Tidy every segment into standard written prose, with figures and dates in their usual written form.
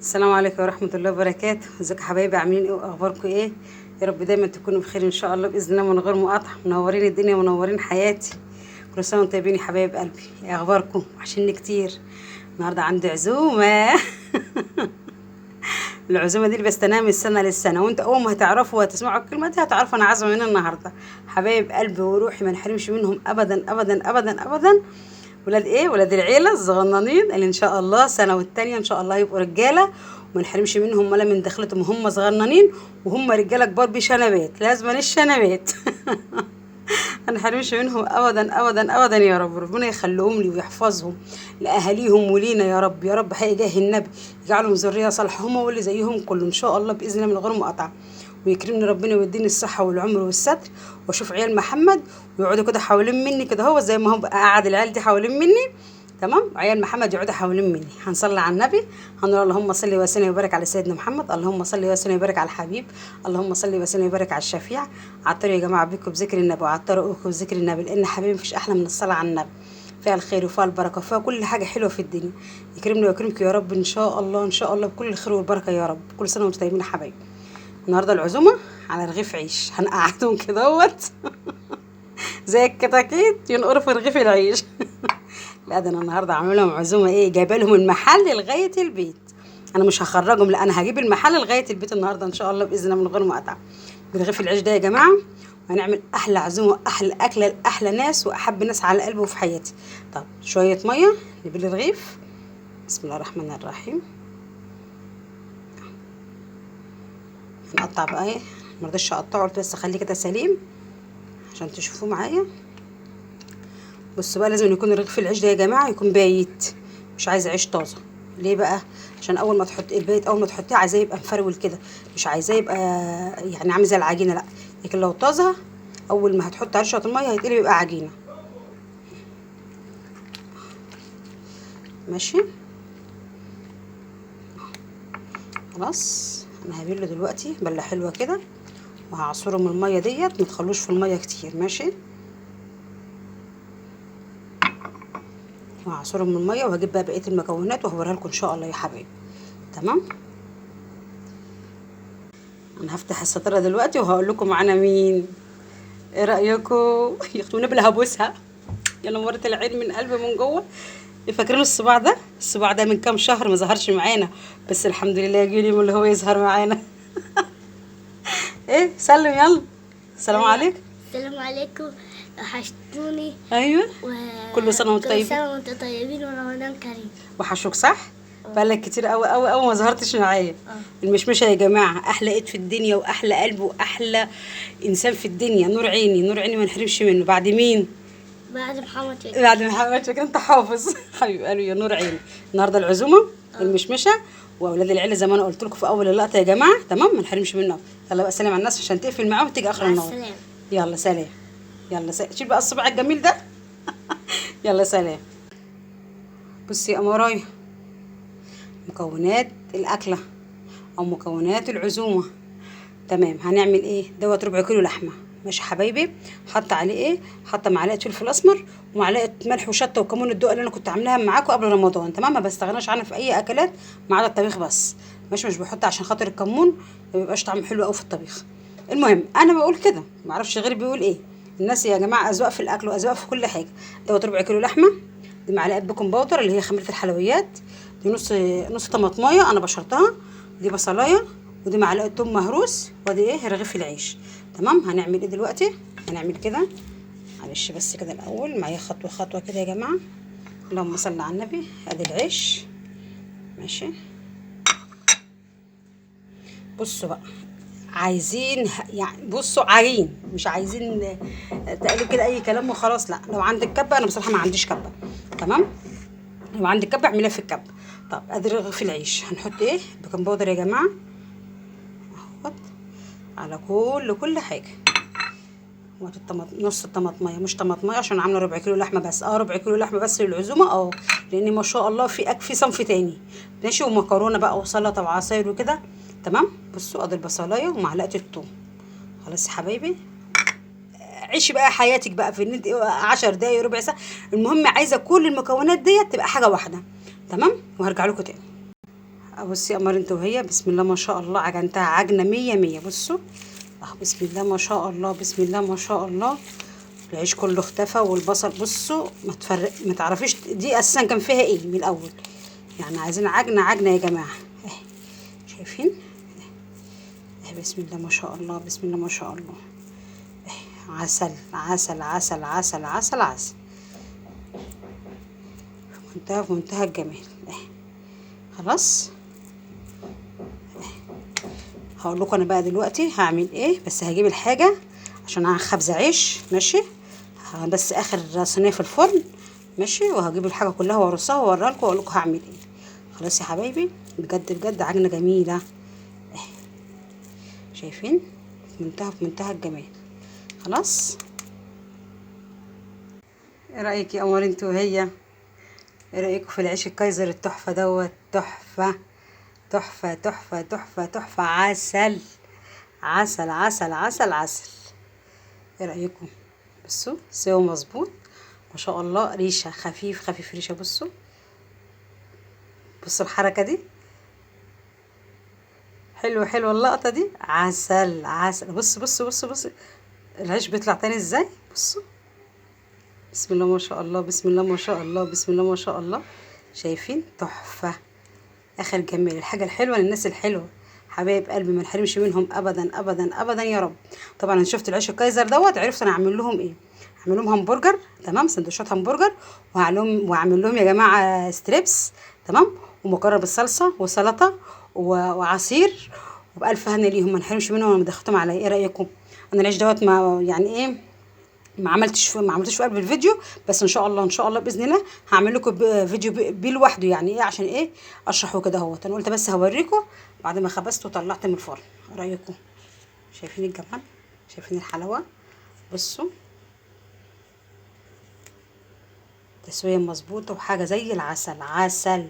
السلام عليكم ورحمة الله وبركاته. ازيكم يا حبايبي؟ عاملين ايه واخباركم ايه؟ يا رب دايما تكونوا بخير ان شاء الله باذن الله من غير مقاطعة. منورين الدنيا ومنورين حياتي. كل سنة وانتم طيبين يا حبايب قلبي. ايه اخباركم؟ وحشني كتير. النهارده عندي عزومة. العزومة دي اللي بستناها من السنة للسنة، وانت اول ما هتعرفوا وهتسمعوا الكلمة دي هتعرفوا انا عازمة مين النهارده. حبايب قلبي وروحي ما نحرمش منهم ابدا ابدا ابدا ابدا. ولاد ايه؟ ولاد العيله الصغننين اللي ان شاء الله سنه والتانيه ان شاء الله يبقوا رجاله، وما نحرمش منهم ولا من دخلتهم وهم صغننين، وهم رجاله كبار بشنبات، لازم الشنبات. ما نحرمش منهم ابدا ابدا ابدا يا رب. ربنا يخليهم لي ويحفظهم لاهاليهم ولينا يا رب يا رب. حق جاه النبي يجعلهم ذريه صالحه هم واللي زيهم كله ان شاء الله باذن الله من غير مقاطعه. ويكرمني ربنا ويديني الصحه والعمر والستر، واشوف عيال محمد ويقعدوا كده حوالين مني كده، هو زي ما هو قاعد العيال دي حوالين مني. تمام. عيال محمد يقعدوا حوالين مني. هنصلي على النبي، هنقول اللهم صل وسلم وبارك على سيدنا محمد، اللهم صل وسلم وبارك على الحبيب، اللهم صل وسلم وبارك على الشفيع. عطروا يا جماعه بيكم بذكر النبي، وعطروا بيكم بذكر النبي، لان حبيبي مفيش احلى من الصلاه على النبي. فيها الخير وفيها البركه وفيها كل حاجه حلوه في الدنيا. يكرمني ويكرمك يا رب ان شاء الله ان شاء الله بكل الخير والبركه يا رب. كل سنه وانتم طيبين يا حبايبي. النهارده العزومه على رغيف عيش، هنقعدهم كدهوت. زي الكتاكيت ينقروا في رغيف العيش. لا ده انا النهارده عامله لهم عزومه ايه، جايبه لهم المحل لغايه البيت. انا مش هخرجهم، لا انا هجيب المحل لغايه البيت النهارده ان شاء الله باذن الله من غير مقاطعه. برغيف العيش ده يا جماعه، وهنعمل احلى عزومه واحلى اكله لاحلى ناس واحب ناس على قلبي وفي حياتي. طب شويه ميه نبل الرغيف. بسم الله الرحمن الرحيم. هنقطع بقى ايه، مرضيش اقطعه، قلت بس اخليه كده سليم عشان تشوفوه معايا. بصوا بقى، لازم يكون رغيف العيش ده يا جماعه يكون بايت، مش عايزه عيش طازه. ليه بقى؟ عشان اول ما تحط البايت، اول ما تحطيه عايزاه يبقى مفرول كده، مش عايزاه يبقى يعني عامل زي العجينه، لا. لكن لو طازه اول ما هتحط عليه شويه الميه هيتقلب يبقى عجينه. ماشي خلاص. انا هبله دلوقتي بله حلوه كده، وهعصره من الميه ديت، ما تخلوش في الميه كتير. ماشي. وهعصره من الميه، وهجيب بقى بقيه المكونات وهوريها لكم ان شاء الله يا حبايبي. تمام. انا هفتح الستاره دلوقتي وهقول لكم معانا مين. ايه رايكم؟ يا اختي ونبله هبوسها. يلا مرة العين من قلبي من جوه. فاكرين الصباع ده؟ الصباع ده من كام شهر ما ظهرش معانا، بس الحمد لله جه اليوم اللي هو يظهر معانا. ايه سلم يلا. السلام عليكم. السلام عليكم. وحشتوني. ايوه. و... كل سنه وانتم كل طيبين. سنة وانتم طيبين ورمضان كريم. وحشوك صح؟ بقالك كتير قوي قوي قوي ما ظهرتش معايا. المشمشه يا جماعه احلى ايد في الدنيا، واحلى قلب، واحلى انسان في الدنيا. نور عيني نور عيني ما نحرمش منه. بعد مين؟ بعد محمد فكري. بعد محمد فكري. انت حافظ. حبيب قلبي يا نور عيني. النهارده العزومه المشمشه واولاد العيله زي ما انا قلت لكم في اول اللقطه يا جماعه. تمام. ما نحرمش منهم. يلا بقى سلام على الناس عشان تقفل معاهم وتيجي اخر مع النهار. السلامة. يلا سلام. يلا سلام. شيل بقى الصباع الجميل ده. يلا سلام. بصي يا امرايا، مكونات الاكله او مكونات العزومه. تمام. هنعمل ايه دوت؟ ربع كيلو لحمه. ماشي حبايبي. حط عليه ايه؟ حاطه معلقه فلفل اسمر ومعلقه ملح وشطه وكمون الدقه اللي انا كنت عاملاها معاكم قبل رمضان. تمام. ما بستغناش عنها في اي اكلات ما عدا الطبيخ بس. ماشي. مش بحط عشان خاطر الكمون ما بيبقاش طعمه حلو قوي في الطبيخ. المهم انا بقول كده، ما اعرفش غيري بيقول ايه. الناس يا جماعه اذواق في الاكل واذواق في كل حاجه. دوت ربع كيلو لحمه. دي معلقه بيكنج باودر اللي هي خميره الحلويات. دي نص طماطمايه انا بشرتها. دي بصلايه. ودي معلقه توم مهروس. ودي ايه؟ رغيف العيش. تمام. هنعمل ايه دلوقتي؟ هنعمل كده. معلش بس كده الاول معايا خطوه خطوه كده يا جماعه. اللهم صل على النبي. ادي العيش. ماشي. بصوا بقى، عايزين يعني بصوا عجين، مش عايزين تقليب كده اي كلام وخلاص. لا، لو عندك كبه، انا بصراحه ما عنديش كبه. تمام. لو عندك كبه اعمليها في الكبه. طب ادي رغيف العيش. هنحط ايه؟ بيكنج باودر يا جماعه اهوت على كل حاجه. نص الطماطميه، مش طماطميه عشان عامله ربع كيلو لحمه بس. ربع كيلو لحمه بس للعزومه. لان ما شاء الله في صنف تاني. ماشي. ومكرونه بقى وسلطه وعصاير وكده. تمام. بصوا ادي البصلايه ومعلقه الثوم. خلاص يا حبايبي. عيشي بقى حياتك بقى في ان انت 10 دقايق ربع ساعه. المهم عايزه كل المكونات ديت تبقى حاجه واحده. تمام. وهرجع لكم تاني. بصي يا قمر انت وهي، بسم الله ما شاء الله، عجنتها عجنه مية مية. بصوا اهو، بسم الله ما شاء الله، بسم الله ما شاء الله. العيش كله اختفى والبصل، بصوا ما تعرفيش دي اساسا كان فيها ايه من الاول. يعني عايزين عجنه عجنه يا جماعه اهي، شايفين اهي، بسم الله ما شاء الله، بسم الله ما شاء الله اهي. عسل عسل عسل عسل عسل عسل، في منتهى الجمال اهي. خلاص هقول لكم انا بقى دلوقتي هعمل ايه، بس هجيب الحاجه عشان انا خبزه عيش ماشي. بس اخر صينيه في الفرن ماشي، وهجيب الحاجه كلها وارصها واوريها لكم واقول لكم هعمل ايه. خلاص يا حبايبي، بجد بجد عجنه جميله اهي، شايفين في منتهى الجمال. خلاص ايه رايك يا قمر انت وهي؟ ايه رايكم في العيش الكايزر التحفه دوت؟ تحفه تحفه تحفه تحفه تحفه، عسل عسل عسل عسل عسل. ايه رايكم؟ بصوا سوا مظبوط ما شاء الله، ريشه خفيف خفيف ريشه. بصوا بصوا الحركه دي، حلوه حلوه اللقطه دي، عسل عسل. بص بص بص بص العيش بيطلع تاني ازاي. بصوا بسم الله ما شاء الله، بسم الله ما شاء الله، بسم الله ما شاء الله. شايفين تحفه، اخر جمال. الحاجه الحلوه للناس الحلوه، حبايب قلبي ما نحرمش منهم ابدا ابدا ابدا يا رب. طبعا انا شفت العيش الكايزر دوت، عرفت انا اعمل لهم ايه. هعمل لهم همبرجر تمام، سندوتشات همبرجر، واعمل لهم يا جماعه ستريبس تمام، ومكرونه بالصلصه وسلطه وعصير، وبالف هنا ليهم، ما نحرمش منهم وما دخلتهم عليا. ايه رايكم؟ انا العيش دوت ما يعني ايه، ما عملتش في قلب الفيديو، بس ان شاء الله ان شاء الله باذن الله هعمل لكم فيديو بيه لوحده. يعني ايه عشان ايه اشرحه كده اهوت. انا قلت بس هوريكم بعد ما خبزت وطلعت من الفرن. ايه رايكم؟ شايفين الجمال، شايفين الحلاوه. بصوا تسويه مظبوطه وحاجه زي العسل، عسل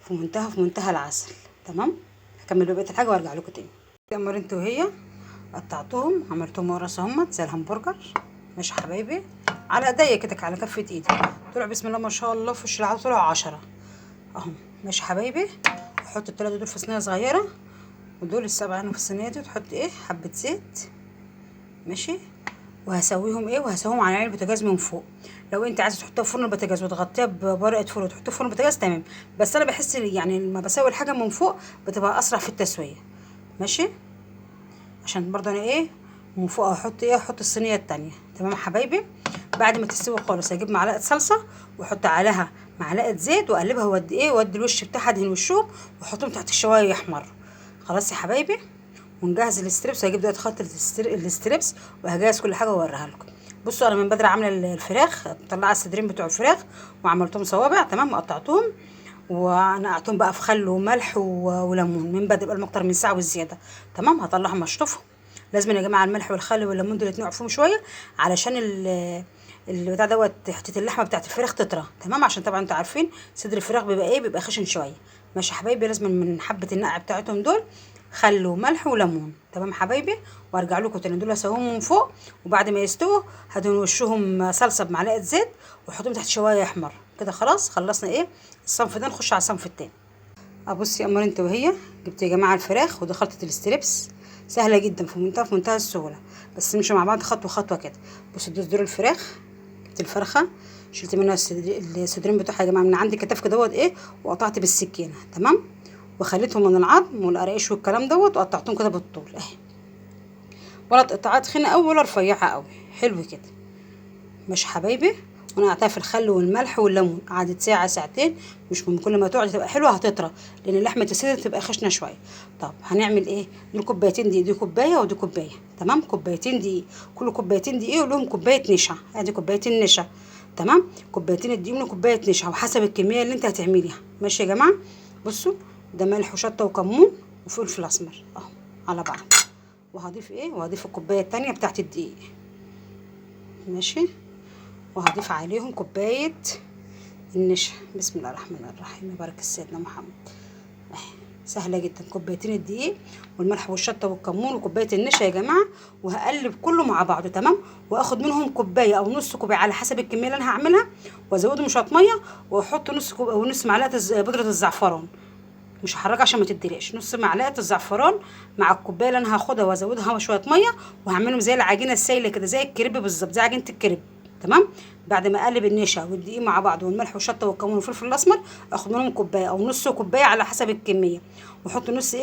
في منتهى العسل. تمام، هكمل بقيه الحاجه وارجع لكم تاني. يا انت وهي قطعتهم، عملتهم ورصه همت زي الهمبرجر ماشي يا حبايبي، على ايديا كده على كفه ايدي. طلعوا بسم الله ما شاء الله في وش العدد، طلعوا 10 اهم ماشي يا حبايبي. احط الثلاثه دول في صينيه صغيره، ودول السبعه هنا في الصينيه دي. تحط ايه حبه زيت ماشي، وهسويهم ايه، وهسويهم على علبه بوتاجاز من فوق. لو انت عايزه تحطها في فرن البوتاجاز وتغطيها بورقه فويل وتحطها في فرن البوتاجاز تمام، بس انا بحس يعني لما بسوي الحاجه من فوق بتبقى اسرع في التسويه ماشي. عشان برضه انا ايه من فوق احط ايه، احط الصينيه التانية تمام يا حبايبي. بعد ما تستوي خالص هجيب معلقه صلصه واحط عليها معلقه زيت واقلبها، وادي ايه، وادي الوش بتاعها ادهن وشهم واحطهم تحت الشوايه يحمروا. خلاص يا حبايبي، ونجهز الستريبس. هجيب دلوقتي خط الستريبس وهجهز كل حاجه واوريها لكم. بصوا انا من بدري عامله الفراخ، مطلعه الصدرين بتوع الفراخ وعملتهم صوابع تمام، وقطعتهم ونقعتهم بقى في خل وملح وليمون من بدري بقى اكتر من ساعه والزياده تمام. هطلعهم اشطفهم، لازم يا جماعه الملح والخل والليمون دول يتنقعوا فيهم شويه علشان البتاع دوت حته اللحمه بتاعت الفراخ تطرى تمام. عشان طبعا انتوا عارفين صدر الفراخ بيبقى ايه، بيبقى خشن شويه ماشي يا حبايبي. لازم من حبه النقع بتاعتهم دول خل وملح وليمون تمام حبايبي. وارجع لكم تاني، دول هسويهم من فوق، وبعد ما يستووا هدهن وشهم صلصه بمعلقه زيت واحطهم تحت شوايه يحمر كده. خلاص خلصنا ايه الصنف ده، نخش على الصنف التاني. ابص يا قمر انت وهي، جبت يا جماعه الفراخ ودي خلطه الستريبس، سهله جدا في منتهى السهوله، بس نمشي مع بعض خطوه خطوه كده. بصوا دي صدور الفراخ، جبت الفرخه شلت منها الصدرين بتوعها يا جماعه من عندي كتف كده دوت ايه، وقطعت بالسكينه تمام، وخليتهم من العظم والقراقيش والكلام دوت، وقطعتهم كده بالطول اهي، ولا قطعات خينه قوي ولا رفيعه قوي، حلو كده ماشي حبايبي. ونقعتها في الخل والملح والليمون، قعدت ساعه ساعتين، مش من كل ما تقعد تبقى حلوه هتطرى، لان لحمه الصدر تبقى خشنه شويه. طب هنعمل ايه، دول كوبايتين دي كوبايه ودي كوبايه تمام، كوبايتين دقيق، كل كوبايتين دقيق ولهم كوبايه نشا، ادي كوبايتين نشا تمام، كوبايتين الدقيق وكوبايه نشا، وحسب الكميه اللي انت هتعمليها ماشي يا جماعه. بصوا ده ملح وشطه وكمون وفلفل اسمر اهو على بعض، وهضيف ايه، وهضيف الكوبايه التانية بتاعت الدقيق ماشي، وهضيف عليهم كوبايه النشا. بسم الله الرحمن الرحيم، يبارك سيدنا محمد. سهله جدا، كوبايتين الدقيق والملح والشطه والكمون وكوبايه النشا يا جماعه، وهقلب كله مع بعضه تمام، واخد منهم كوبايه او نص كوبايه على حسب الكميه اللي انا هعملها، وازودهم شويه ميه، واحط نص معلقه بودره الزعفران مش هحركها عشان ما تتدلقش. نص معلقه الزعفران مع الكوبايه اللي انا هاخدها وازودها شويه ميه، وهعملهم زي العجينه السايله كده، زي الكريب بالظبط، زي عجينه الكريب. تمام. بعد ما اقلب النشا والدقيق مع بعض والملح والشطه والكمون والفلفل الاسمر، اخد منهم كوبايه او نص كوبايه على حسب الكميه، واحط نص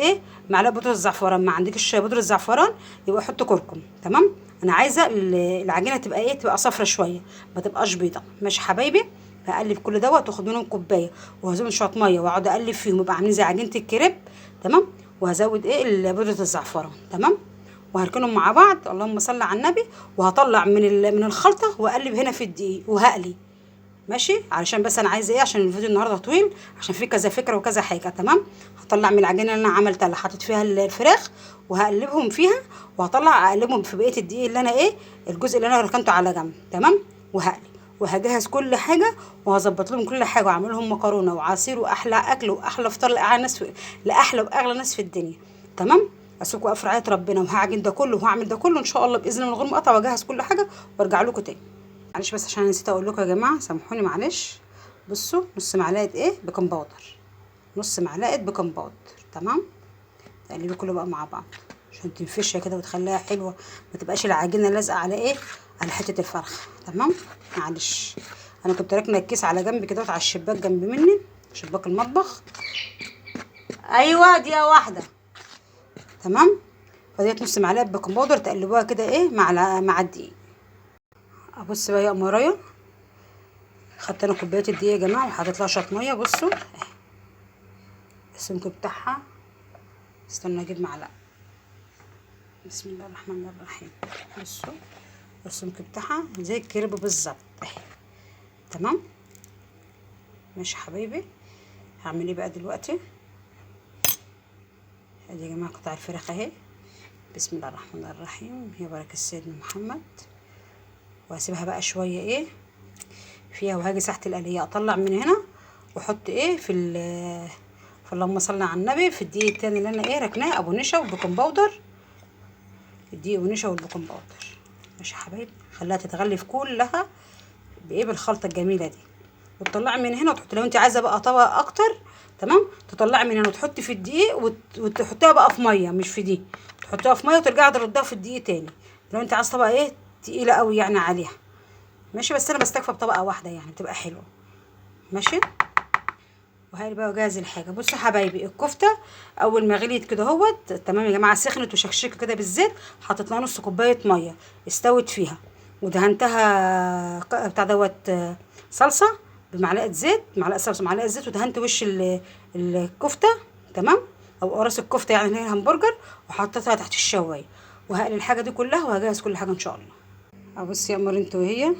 معلقه بودره الزعفران. ما عندكش بودره الزعفران يبقى احط كركم. تمام. انا عايزه العجينه تبقى تبقى صفرة شويه، ما تبقاش بيضه. ماشي حبايبي. هقلب كل دوت واخد منهم كوبايه، وهزود شويه ميه واقعد اقلب فيهم يبقى عاملين زي عجينه الكريب. تمام. وهزود بودره الزعفران. تمام. وهركنهم مع بعض. اللهم صل على النبي. وهطلع من الخلطه واقلب هنا في الدقيق وهقلي. ماشي. علشان بس انا عايزه عشان الفيديو النهارده طويل، عشان فيه كذا فكره وكذا حاجه. تمام. هطلع من العجينه اللي انا عملتها اللي حطيت فيها الفراخ، وهقلبهم فيها، وهطلع اقلبهم في بقيه الدقيق اللي انا الجزء اللي انا ركنته على جنب. تمام. وهقلب وهجهز كل حاجه، وهظبط لهم كل حاجه، واعمل لهم مكرونه وعصير واحلى اكل واحلى فطار لاحلى واغلى ناس في الدنيا. تمام. اسيبكم بقى في رعايه ربنا، وهعجن ده كله وهعمل ده كله ان شاء الله باذن الله من غير مقاطعه، واجهز كل حاجه وارجع لكم تاني. معلش بس عشان نسيت اقول لكم يا جماعه، سامحوني معلش. بصوا، نص معلقه بيكنج باودر، نص معلقه بيكنج باودر. تمام. تقلبي كله بقى مع بعض عشان تنفشها كده وتخليها حلوه، ما تبقاش العجينه لازقه على على حته الفرخ. تمام. معلش انا كنت راكنه الكيس على جنب كده على الشباك جنب مني، شباك المطبخ. ايوه دقيقه واحده. تمام. فديت نص معلقه بيكنج باودر، تقلبوها كده مع الدقيق. ابص بقى يا قمرايه، خدت انا كوبايه الدقيق يا جماعه وحطيت لها شويه ميه. بصوا السمك بتاعها، استنى اجيب معلقه. بسم الله الرحمن الرحيم. بصوا السمك بتاعها زي الكريب بالظبط تمام. ماشي حبايبي. هعمل بقى دلوقتي؟ ادي يا جماعه قطع الفراخ اهي. بسم الله الرحمن الرحيم، يا بركه سيدنا محمد. وهسيبها بقى شويه فيها، وهاجي ساحه القليه اطلع من هنا واحط في اللهم صل على النبي، في الدقيق التاني اللي انا ركناه ابو نشا والبيكنج باودر. الدقيق ونشا والبيكنج باودر. ماشي يا حبايبي. خليها تتغلف كلها بالخلطه الجميله دي، وتطلعي من هنا وتحطي. لو انت عايزه بقى طبق اكتر، تمام، تطلعي من هنا وتحطي في الدقيق وتحطيها بقى في ميه، مش في دي، تحطيها في ميه وترجعي تردها في الدقيق تاني لو انت عايزه طبقه تقيله قوي عليها. ماشي. بس انا بستكفى بطبقه واحده بتبقى حلوه. ماشي. وهاي بقى جاهز الحاجه. بصوا حبايبي، الكفته اول ما غليت كده تمام يا جماعه، سخنت وشكشكه كده بالزيت، حطيت لها نص كوبايه ميه استوت فيها، ودهنتها بتاع صلصه بمعلقه زيت، معلقه صلصه معلقه زيت، ودهنت وش الكفته. تمام. او قراص الكفته اللي هي الهمبرجر، وحطيتها تحت الشوايه. وهقلي الحاجه دي كلها وهجهز كل حاجه ان شاء الله. ابص يا قمر انت وهي،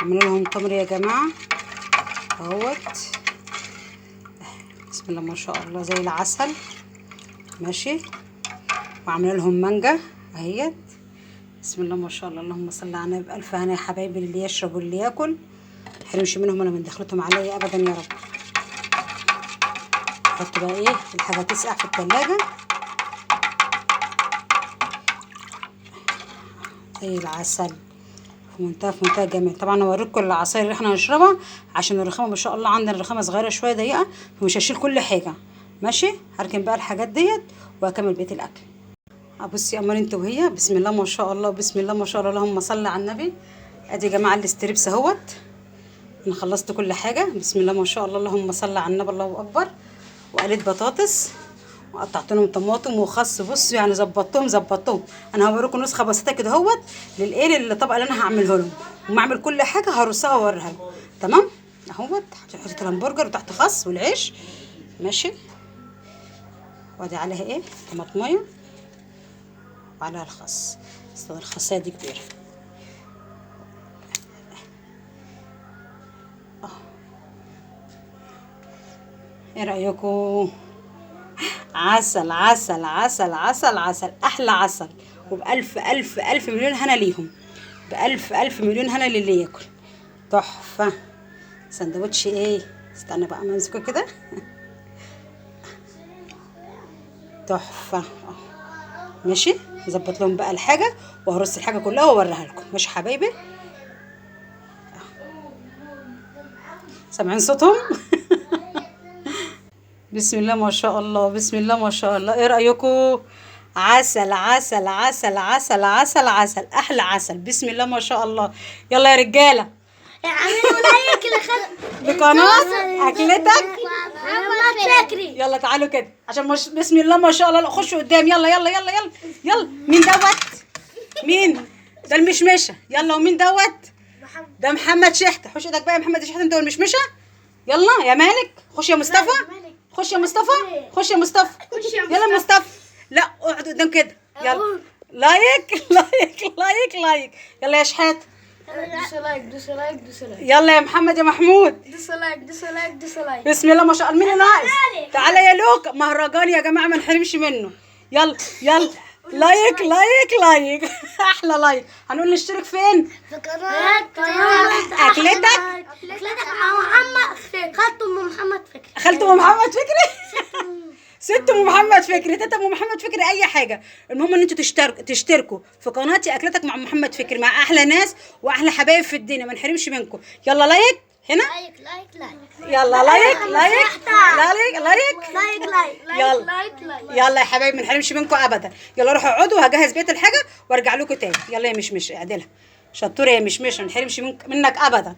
عامله لهم تمر يا جماعه بسم الله ما شاء الله زي العسل. ماشي. وعامله لهم مانجا اهيت. بسم الله ما شاء الله، اللهم صل على النبي. بألف هنا يا حبايبي، اللي يشرب واللي ياكل حرمش منهم انا من دخلتهم عليا ابدا يا رب. احط بقى الحاجه تسقع في التلاجة زي العسل، في منتهى الجمال. طبعا اوريكم العصاير اللي احنا هنشربها، عشان الرخامه ما شاء الله عندنا الرخامه صغيره شويه ضيقه، فمش هشيل كل حاجه. ماشي. هركن بقى الحاجات ديت واكمل بقيه الاكل. ابصي يا قمر انت وهي، بسم الله ما شاء الله، بسم الله ما شاء الله، اللهم صل على النبي. ادي يا جماعه الاستريبس انا خلصت كل حاجه. بسم الله ما شاء الله، اللهم صل على النبي، الله اكبر. وقليت بطاطس، وقطعت لهم طماطم وخس. بصوا ظبطتهم. انا هوريكم نسخه بسيطه كده للطبق اللي انا هعمله لهم، وما اعمل كل حاجه هرصها واوريها لكم. تمام. حطيت الهمبرجر وتحت خس والعيش. ماشي. وادي عليها طماطميه وعليها الخس. الخاصيه دي كبيره. ايه رايكم؟ عسل عسل عسل عسل عسل، احلى عسل. وبألف ألف ألف مليون هنا ليهم، بألف ألف مليون هنا للي ياكل. تحفه. سندوتش استنى بقى امسكه كده. تحفه. ماشي. نظبط لهم بقى الحاجه، وهرص الحاجه كلها واوريها لكم. ماشي حبايبي. سامعين صوتهم؟ بسم الله ما شاء الله، بسم الله ما شاء الله. ايه رايكم؟ عسل عسل عسل عسل عسل عسل، احلى عسل. بسم الله ما شاء الله. يلا يا رجاله اعملوا لايك بقناه اكلتك. محمد فكري. يلا تعالوا كده عشان مش بسم الله ما شاء الله. لا خشوا قدام، يلا يلا يلا يلا يلا. مين دوت؟ مين ده؟ المشمشه. يلا. ومين دوت؟ ده محمد شحته. حوش ايدك بقى يا محمد شحته، انت والمشمشه. يلا يا مالك. خش يا مصطفى، خش يا مصطفى، خش يا مصطفى. يلا يا مصطفى. لا اقعد قدام كده. يلا لايك لايك لايك لايك. يلا يا شحاته. دوس لايك دوس لايك دوس لايك يلا يا محمد يا محمود. دوس لايك دوس لايك دوس لايك. بسم الله ما شاء الله. مين اللي ناقص؟ تعالى يا لوكا. مهرجان يا جماعه ما نحرمش منه. يلا يلا لايك لايك لايك. احلى لايك. هنقول نشترك فين؟ في قناة اكلتك مع محمد فكري. خالته ام محمد فكري. خالته ام محمد فكري. ست ام محمد فكري، تيتا ام محمد فكري، اي حاجه. المهم ان انتوا تشتركوا في قناتي اكلتك مع محمد فكري، مع احلى ناس واحلى حبايب في الدنيا، ما نحرمش منكم. يلا لايك هنا. لايك لايك لايك. يلا لايك لايك لايك لايك. لايك لايك يلا. لايك لايك. يلا يا حبايبي ما نحرمش منكم ابدا. يلا روحوا اقعدوا، هجهز بقيه الحاجه وارجع لكم تاني. يلا يا مشمش اعدلها. شطوره يا مشمش، ما نحرمش منك ابدا.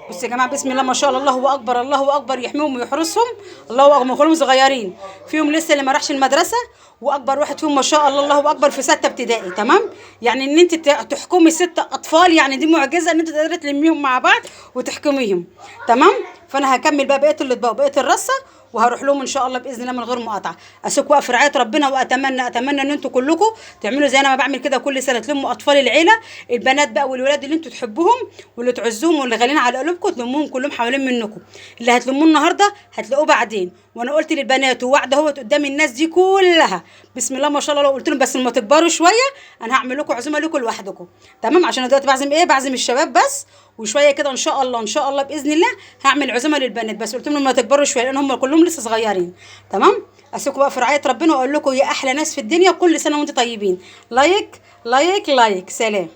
بصوا يا جماعه بسم الله ما شاء الله. الله اكبر الله اكبر. يحميهم ويحرسهم. الله اكبر. كلهم صغيرين، فيهم لسه اللي ما راحش المدرسه، واكبر واحد فيهم ما شاء الله الله اكبر في 6 ابتدائي. تمام. يعني ان انت تحكمي 6 اطفال يعني دي معجزه، ان انت تقدري تلميهم مع بعض وتحكميهم. تمام. فانا هكمل بقى بقيه الاطباق بقيه الرصه، وهروح لهم ان شاء الله باذن الله من غير مقاطعه. اسيبكم بقى في رعايه ربنا، واتمنى ان انتوا كلكم تعملوا زي انا ما بعمل كده كل سنه، تلموا اطفال العيله، البنات بقى والولاد اللي انتوا تحبوهم واللي تعزوهم واللي غاليين على قلوبكم، تلموهم كلهم حوالين منكم. اللي هتلموه النهارده هتلاقوه بعدين. وانا قلت للبنات ووعده اهوت قدام الناس دي كلها بسم الله ما شاء الله. لو قلت لهم بس لما تكبروا شويه انا هعمل لكم عزومه لكم لوحدكم. تمام. عشان دلوقتي بعزم ايه؟ بعزم الشباب بس، وشويه كده ان شاء الله ان شاء الله باذن الله هعمل عزومه للبنات بس. قلت لهم لما تكبروا شويه لان هم كلهم لسه صغيرين. تمام. اسيبكم بقى في رعايه ربنا، واقول لكم يا احلى ناس في الدنيا، كل سنه وانتم طيبين. لايك لايك لايك. سلام.